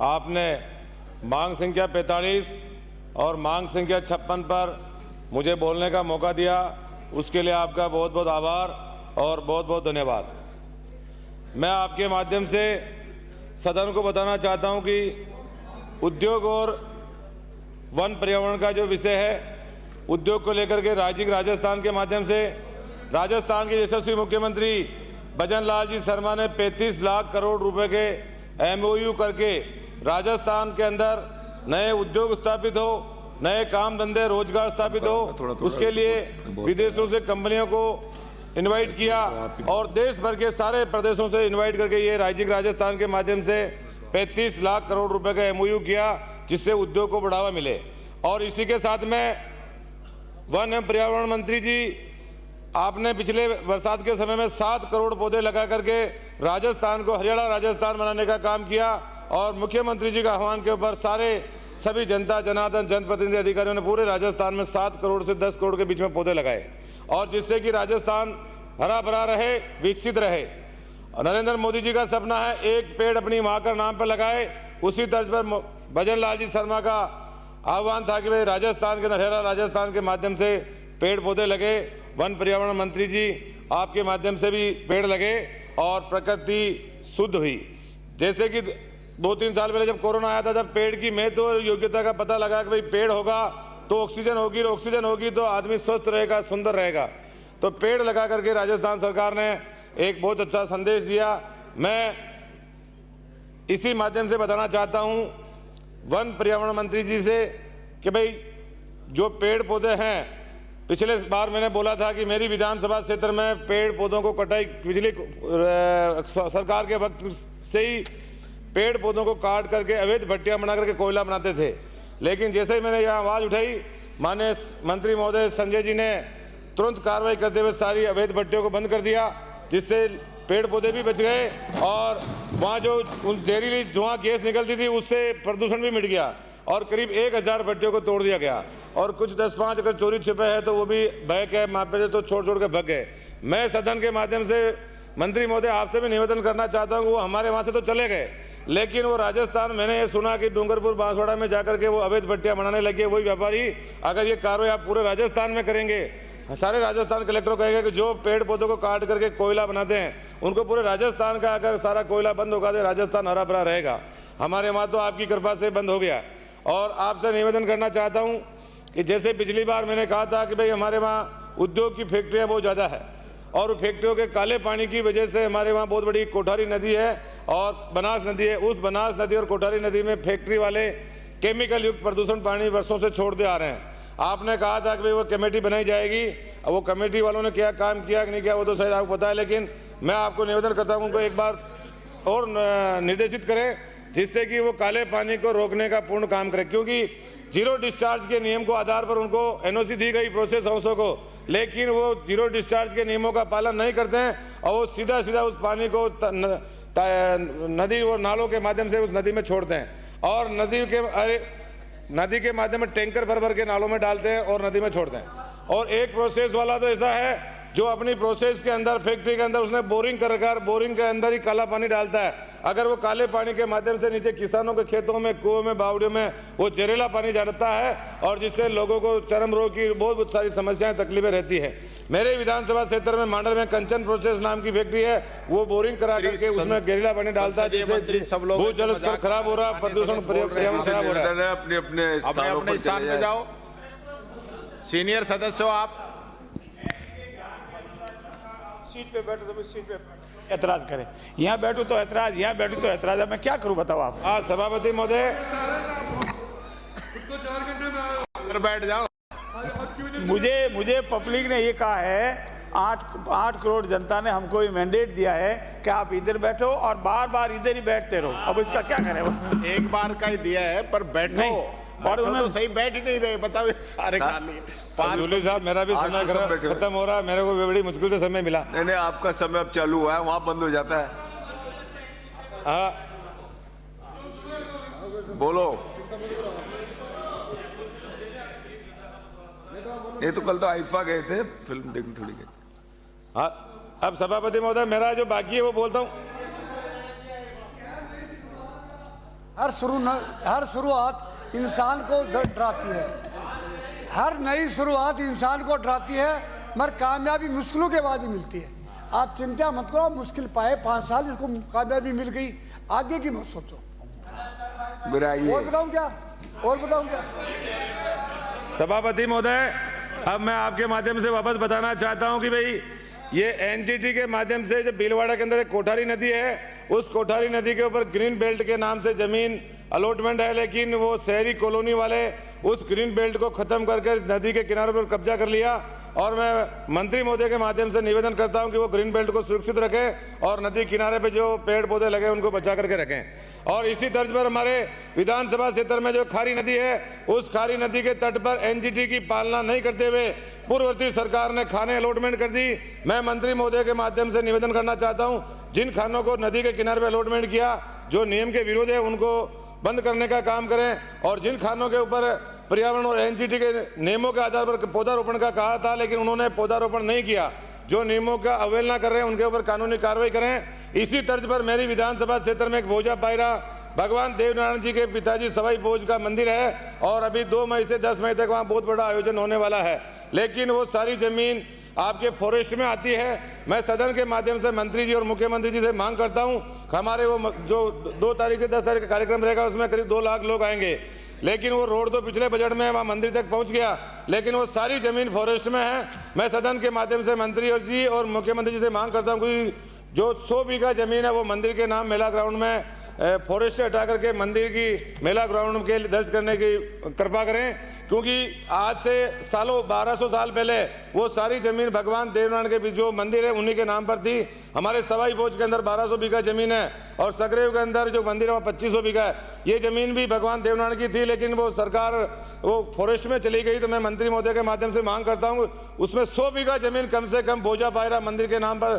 आपने मांग संख्या 45 और मांग संख्या 56 पर मुझे बोलने का मौका दिया, उसके लिए आपका बहुत बहुत आभार और बहुत बहुत धन्यवाद। मैं आपके माध्यम से सदन को बताना चाहता हूं कि उद्योग और वन पर्यावरण का जो विषय है, उद्योग को लेकर के राज्य राजस्थान के माध्यम से राजस्थान के यशस्वी मुख्यमंत्री भजन लाल जी शर्मा ने 35 लाख करोड़ रुपए के MOU करके राजस्थान के अंदर नए उद्योग स्थापित हो, नए काम धंधे रोजगार स्थापित हो, उसके लिए विदेशों से कंपनियों को इनवाइट किया और देश भर के सारे प्रदेशों से इनवाइट करके ये राज्य राजस्थान के माध्यम से 35 लाख करोड़ रुपए का MOU किया, जिससे उद्योग को बढ़ावा मिले। और इसी के साथ में वन एवं पर्यावरण मंत्री जी, आपने पिछले बरसात के समय में 7 करोड़ पौधे लगा करके राजस्थान को हरियाणा राजस्थान बनाने का काम किया और मुख्यमंत्री जी का आह्वान के ऊपर सभी जनता जनार्दन जनप्रतिनिधि अधिकारियों ने पूरे राजस्थान में 7 करोड़ से 10 करोड़ के बीच में पौधे लगाए, और जिससे कि राजस्थान हरा भरा रहे, विकसित रहे। नरेंद्र मोदी जी का सपना है एक पेड़ अपनी मां का नाम पर लगाए। उसी तर्ज पर भजन लाल जी शर्मा का आह्वान था कि भाई राजस्थान के हरियाणा राजस्थान के माध्यम से पेड़ पौधे लगे। वन पर्यावरण मंत्री जी, आपके माध्यम से भी पेड़ लगे और प्रकृति शुद्ध हुई। जैसे कि 2-3 साल पहले जब कोरोना आया था, जब पेड़ की महत्व और योग्यता का पता लगा कि भाई पेड़ होगा तो ऑक्सीजन होगी, और ऑक्सीजन होगी तो आदमी स्वस्थ रहेगा, सुंदर रहेगा, तो पेड़ लगा करके राजस्थान सरकार ने एक बहुत अच्छा संदेश दिया। मैं इसी माध्यम से बताना चाहता हूं वन पर्यावरण मंत्री जी से कि भाई जो पेड़ पौधे हैं, पिछले बार मैंने बोला था कि मेरी विधानसभा क्षेत्र में पेड़ पौधों को कटाई, पिछली सरकार के वक्त से ही पेड़ पौधों को काट करके अवैध भट्टियां बना करके कोयला बनाते थे। लेकिन जैसे ही मैंने यहाँ आवाज़ उठाई, माननीय मंत्री महोदय संजय जी ने तुरंत कार्रवाई करते हुए सारी अवैध भट्टियों को बंद कर दिया, जिससे पेड़ पौधे भी बच गए और वहाँ जो जहरीली धुआं गैस निकलती थी उससे प्रदूषण भी मिट गया, और करीब 1000 भट्टियों को तोड़ दिया गया। और कुछ 10-5 अगर चोरी छिपे हैं तो वो भी भय के मापे से तो छोड़ के भग गए। मैं सदन के माध्यम से मंत्री महोदय आपसे भी निवेदन करना चाहता हूँ, वो हमारे वहाँ से तो चले गए, लेकिन वो राजस्थान, मैंने ये सुना कि डूंगरपुर बांसवाड़ा में जाकर के वो अवैध भट्टियां बनाने लगे वही व्यापारी। अगर ये कार्रवाई आप पूरे राजस्थान में करेंगे, सारे राजस्थान कलेक्टर कहेंगे कि जो पेड़ पौधों को काट करके कोयला बनाते हैं उनको पूरे राजस्थान का अगर सारा कोयला बंद होगा तो राजस्थान हरा भरा रहेगा। हमारे वहाँ तो आपकी कृपा से बंद हो गया। और आपसे निवेदन करना चाहता हूँ कि जैसे पिछली बार मैंने कहा था कि भाई हमारे वहाँ उद्योग की फैक्ट्रियाँ बहुत ज़्यादा है, और फैक्ट्रियों के काले पानी की वजह से हमारे वहाँ बहुत बड़ी कोठारी नदी है और बनास नदी है। उस बनास नदी और कोठारी नदी में फैक्ट्री वाले केमिकल युक्त प्रदूषण पानी वर्षों से छोड़ते आ रहे हैं। आपने कहा था कि भाई वो कमेटी बनाई जाएगी, वो कमेटी वालों ने क्या काम किया कि नहीं किया वो तो शायद आपको पता है, लेकिन मैं आपको निवेदन करता हूँ उनको एक बार और निर्देशित करें, जिससे कि वो काले पानी को रोकने का पूर्ण काम करें। क्योंकि जीरो डिस्चार्ज के नियम को आधार पर उनको NOC दी गई प्रोसेस हाउसों को, लेकिन वो जीरो डिस्चार्ज के नियमों का पालन नहीं करते हैं और वो सीधा उस पानी को नदी और नालों के माध्यम से उस नदी में छोड़ते हैं, और नदी के माध्यम में टैंकर भर के नालों में डालते हैं और नदी में छोड़ते हैं। और एक प्रोसेस वाला तो ऐसा है जो अपनी प्रोसेस के अंदर, फैक्ट्री के अंदर उसने बोरिंग कर रखा है, बोरिंग के अंदर ही काला पानी डालता है। अगर वो काले पानी के माध्यम से नीचे किसानों के खेतों में, कुओं में, बावड़ियों में वो जहरीला पानी जाता है, और जिससे लोगों को चर्म रोग की बहुत सारी समस्याएं, तकलीफें रहती है। मेरे विधानसभा क्षेत्र में मांडल में कंचन प्रोसेस नाम की फैक्ट्री है, वो बोरिंग करा करके उसमें जहरीला पानी डालता है, जिससे भूजल स्तर खराब हो रहा है, प्रदूषण पर्यावरण खराब हो रहा है। अपने स्थान में जाओ। सीनियर सदस्य हो आप, सीट पे बैठो तो सीट पे ऐतराज करें, यहाँ बैठो तो ऐतराज, यहाँ बैठो तो ऐतराज। मैं क्या करूं बताओ आप। सभापति महोदय अंदर बैठ जाओ। मुझे पब्लिक ने ये कहा है, 8 करोड़ जनता ने हमको ये मैंडेट दिया है कि आप इधर बैठो और बार बार इधर ही बैठते रहो। अब इसका क्या करें? एक बार का ही दिया है, पर बैठो और तो सही बैठ ही नहीं रहे। बताओ सारे खाली। साहब मेरा भी समय खत्म हो रहा है, मेरे को बड़ी मुश्किल से समय मिला। नहीं, आपका समय अब चालू हुआ है, वहां बंद हो जाता है। हाँ बोलो। ये तो कल तो आईफा गए थे, फिल्म देखने थोड़ी गए। हाँ, अब सभापति महोदय मेरा जो बाकी है वो बोलता हूँ। हर शुरुआत इंसान को डराती है, हर नई शुरुआत इंसान को डराती है, मगर कामयाबी मुश्किलों के बाद ही मिलती है। आप चिंता मत करो, मुश्किल पाए 5 साल, इसको कामयाबी मिल गई, आगे की मत सोचो। और बताऊं क्या? सभापति महोदय, अब मैं आपके माध्यम से वापस बताना चाहता हूं कि भाई ये एनजीटी के माध्यम से जो भीलवाड़ा के अंदर एक कोठारी नदी है, उस कोठारी नदी के ऊपर ग्रीन बेल्ट के नाम से जमीन अलॉटमेंट है, लेकिन वो शहरी कॉलोनी वाले उस ग्रीन बेल्ट को खत्म करके नदी के किनारे पर कब्जा कर लिया। और मैं मंत्री महोदय के माध्यम से निवेदन करता हूं कि वो ग्रीन बेल्ट को सुरक्षित रखें और नदी किनारे पे जो पेड़ पौधे लगे उनको बचा करके रखें। और इसी तर्ज पर हमारे विधानसभा क्षेत्र में जो खारी नदी है, उस खारी नदी के तट पर एनजीटी की पालना नहीं करते हुए पूर्ववर्ती सरकार ने खाने अलॉटमेंट कर दी। मैं मंत्री महोदय के माध्यम से निवेदन करना चाहता हूं, जिन खानों को नदी के किनारे पर अलॉटमेंट किया, जो नियम के विरुद्ध है, उनको बंद करने का काम करें। और जिन खानों के ऊपर पर्यावरण और एनजीटी के नियमों के आधार पर पौधारोपण का कहा था, लेकिन उन्होंने पौधारोपण नहीं किया, जो नियमों का अवहेलना कर रहे हैं, उनके ऊपर कानूनी कार्रवाई करें। इसी तर्ज पर मेरी विधानसभा क्षेत्र में एक भोजा पायरा भगवान देवनारायण जी के पिताजी सवाई भोज का मंदिर है, और अभी 2 मई से 10 मई तक वहाँ बहुत बड़ा आयोजन होने वाला है, लेकिन वो सारी जमीन आपके फॉरेस्ट में आती है। मैं सदन के माध्यम से मंत्री जी और मुख्यमंत्री जी से मांग करता हूं, हमारे वो जो 2 तारीख से 10 तारीख का कार्यक्रम रहेगा, उसमें करीब 2 लाख लोग आएंगे, लेकिन वो रोड तो पिछले बजट में वहाँ मंदिर तक पहुंच गया, लेकिन वो सारी जमीन फॉरेस्ट में है। मैं सदन के माध्यम से मंत्री जी और मुख्यमंत्री जी से मांग करता हूँ कि जो 100 बीघा जमीन है वो मंदिर के नाम मेला ग्राउंड में फॉरेस्ट से हटा करके मंदिर की मेला ग्राउंड के दर्ज करने की कृपा करें, क्योंकि आज से सालों 1200 साल पहले वो सारी जमीन भगवान देवनारायण के जो मंदिर है उन्हीं के नाम पर थी। हमारे सवाई भोज के अंदर 1200 बीघा जमीन है, और सगरेव के अंदर जो मंदिर है वहाँ 2500 बीघा है। ये जमीन भी भगवान देवनारायण की थी, लेकिन वो सरकार वो फॉरेस्ट में चली गई। तो मैं मंत्री महोदय के माध्यम से मांग करता हूँ, उसमें 100 बीघा जमीन कम से कम भोजा पायरा मंदिर के नाम पर,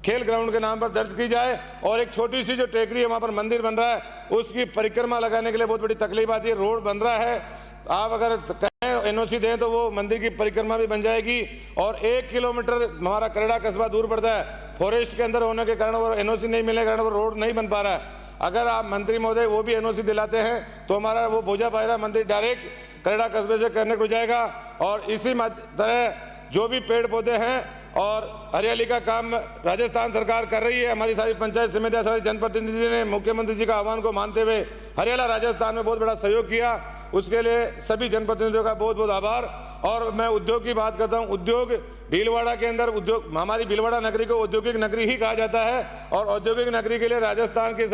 खेल ग्राउंड के नाम पर दर्ज की जाए। और एक छोटी सी जो टेकरी है वहाँ पर मंदिर बन रहा है, उसकी परिक्रमा लगाने के लिए बहुत बड़ी तकलीफ आती है। रोड बन रहा है, आप अगर कहें एनओसी दें तो वो मंदिर की परिक्रमा भी बन जाएगी। और 1 किलोमीटर हमारा करेड़ा कस्बा दूर पड़ता है, फॉरेस्ट के अंदर होने के कारण वो एनओसी नहीं मिलने के कारण वो रोड नहीं बन पा रहा है। अगर आप मंत्री महोदय वो भी एनओसी दिलाते हैं तो हमारा वो भोजा पायरा मंदिर डायरेक्ट करेड़ा कस्बे से कनेक्ट हो जाएगा। और इसी तरह जो भी पेड़ पौधे हैं और हरियाली का काम राजस्थान सरकार कर रही है, हमारी सारी पंचायत समितियां, सारे जनप्रतिनिधि ने मुख्यमंत्री जी का आह्वान को मानते हुए हरियाला राजस्थान में बहुत बड़ा सहयोग किया, उसके लिए सभी जनप्रतिनिधियों का बहुत बहुत आभार। और मैं उद्योग की बात करता हूं, उद्योग भीलवाड़ा के अंदर उद्योग, हमारी भीलवाड़ा नगरी को औद्योगिक नगरी ही कहा जाता है, और औद्योगिक नगरी के लिए राजस्थान के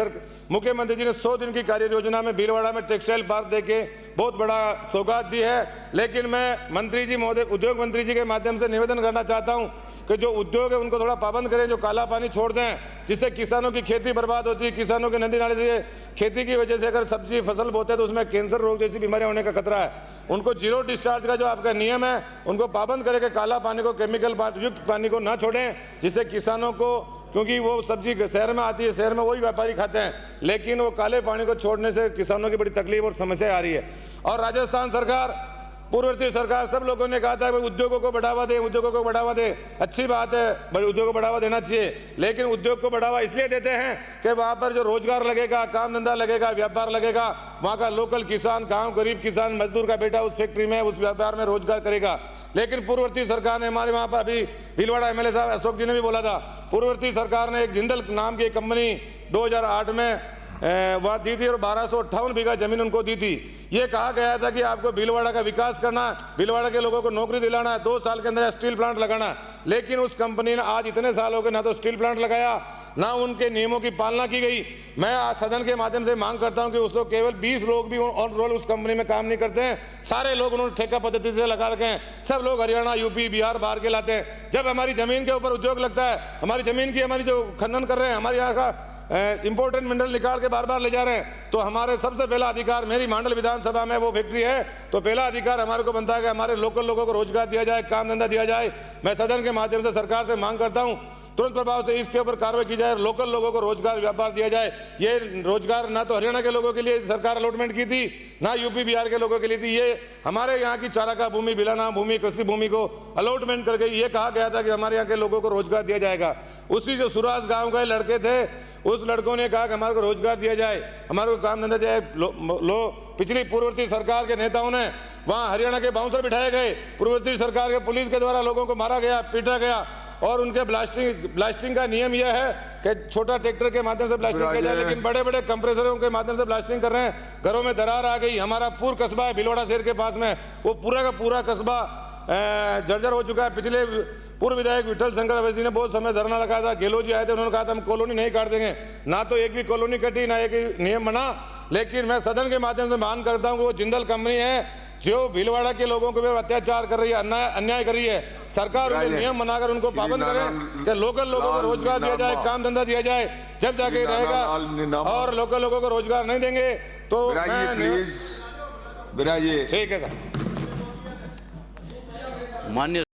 मुख्यमंत्री जी ने 100 दिन की कार्य योजना में भीलवाड़ा में टेक्सटाइल पार्क देके बहुत बड़ा सौगात दी है। लेकिन मैं मंत्री जी महोदय, उद्योग मंत्री जी के माध्यम से निवेदन करना चाहता हूं कि जो उद्योग है उनको थोड़ा पाबंद करें, जो काला पानी छोड़ दें, जिससे किसानों की खेती बर्बाद होती है। किसानों के नदी नाले से खेती की वजह से अगर सब्जी फसल बोते हैं तो उसमें कैंसर रोग जैसी बीमारियां होने का खतरा है। उनको जीरो डिस्चार्ज का जो आपका नियम है उनको पाबंद करें कि काला पानी को, केमिकल युक्त पानी को ना छोड़ें, जिससे किसानों को, क्योंकि वो सब्जी शहर में आती है, शहर में वही व्यापारी खाते हैं, लेकिन वो काले पानी को छोड़ने से किसानों की बड़ी तकलीफ और समस्या आ रही है। और राजस्थान सरकार, पूर्ववर्ती सरकार, सब लोगों ने कहा था कि उद्योगों को बढ़ावा दे, उद्योगों को बढ़ावा दे। अच्छी बात है, बड़े उद्योग को बढ़ावा देना चाहिए, लेकिन उद्योग को बढ़ावा इसलिए देते हैं कि वहाँ पर जो रोजगार लगेगा, काम धंधा लगेगा, व्यापार लगेगा, वहाँ का लोकल किसान, गाँव गरीब किसान, मजदूर का बेटा उस फैक्ट्री में, उस व्यापार में रोजगार करेगा। लेकिन पूर्ववर्ती सरकार ने, हमारे वहाँ पर अभी भीलवाड़ा एमएलए साहब अशोक जी ने भी बोला था, पूर्ववर्ती सरकार ने एक जिंदल नाम की कंपनी 2008 में वहाँ दी थी और 1258 बीघा जमीन उनको दी थी। ये कहा गया था कि आपको भीलवाड़ा का विकास करना है, भीलवाड़ा के लोगों को नौकरी दिलाना है, 2 साल के अंदर स्टील प्लांट लगाना है। लेकिन उस कंपनी ने आज इतने साल हो गए, ना तो स्टील प्लांट लगाया, ना उनके नियमों की पालना की गई। मैं आज सदन के माध्यम से मांग करता हूं कि उसको केवल 20 लोग भी ऑन रोल उस कंपनी में काम नहीं करते हैं, सारे लोग उन्होंने ठेका पद्धति से लगा रखे हैं। सब लोग हरियाणा, यूपी, बिहार, बाहर के लाते हैं। जब हमारी जमीन के ऊपर उद्योग लगता है, हमारी जमीन की, हमारी जो खनन कर रहे हैं, हमारे यहाँ का इंपोर्टेंट मिनरल निकाल के बार बार ले जा रहे हैं, तो हमारे सबसे पहला अधिकार, मेरी मांडल विधानसभा में वो फैक्ट्री है, तो पहला अधिकार हमारे को बनता है कि हमारे लोकल लोगों को रोजगार दिया जाए, काम धंधा दिया जाए। मैं सदन के माध्यम से सरकार से मांग करता हूं, तुरंत प्रभाव से इसके ऊपर कार्रवाई की जाए, लोकल लोगों को रोजगार व्यापार दिया जाए। ये रोजगार ना तो हरियाणा के लोगों के लिए सरकार अलॉटमेंट की थी, ना यूपी बिहार के लोगों के लिए थी। ये हमारे यहाँ की चाराका भूमि, बिलाना भूमि, कृषि भूमि को अलॉटमेंट करके ये कहा गया था कि हमारे यहाँ के लोगों को रोजगार दिया जाएगा। उसी जो सुराज गांव के लड़के थे, उस लड़कों ने कहा कि हमारे को रोजगार दिया जाए, हमारे को काम धंधा दिया जाए। पिछली पूर्ववर्ती सरकार के नेताओं ने वहाँ हरियाणा के बाउंसर बिठाए गए, पूर्ववर्ती सरकार के पुलिस के द्वारा लोगों को मारा गया, पीटा गया। और उनके ब्लास्टिंग का नियम यह है कि छोटा ट्रैक्टर के माध्यम से ब्लास्टिंग किया जाए, लेकिन बड़े बड़े कंप्रेसरों के माध्यम से ब्लास्टिंग कर रहे हैं। घरों में दरार आ गई। हमारा पूरा कस्बा है भिलवाड़ा शहर के पास में, वो पूरा का पूरा कस्बा जर्जर हो चुका है। पिछले पूर्व विधायक विठल शंकर अवैसी ने बहुत समय धरना लगाया था, गेहलोत जी आए थे, उन्होंने कहा था हम कॉलोनी नहीं काट देंगे। ना तो एक भी कॉलोनी कटी, ना एक नियम बना। लेकिन मैं सदन के माध्यम से मान करता हूँ कि वो जिंदल कंपनी है जो भीलवाड़ा के लोगों के ऊपर अत्याचार कर रही है, अन्याय कर रही है। सरकार उन्हें नियम बनाकर उनको पाबंद करे कि लोकल लोगों को रोजगार दिया जाए, काम धंधा दिया जाए, जब जाके रहेगा। और लोकल लोगों को रोजगार नहीं देंगे तो प्लीज बिराजिए। ठीक है सर। मान्य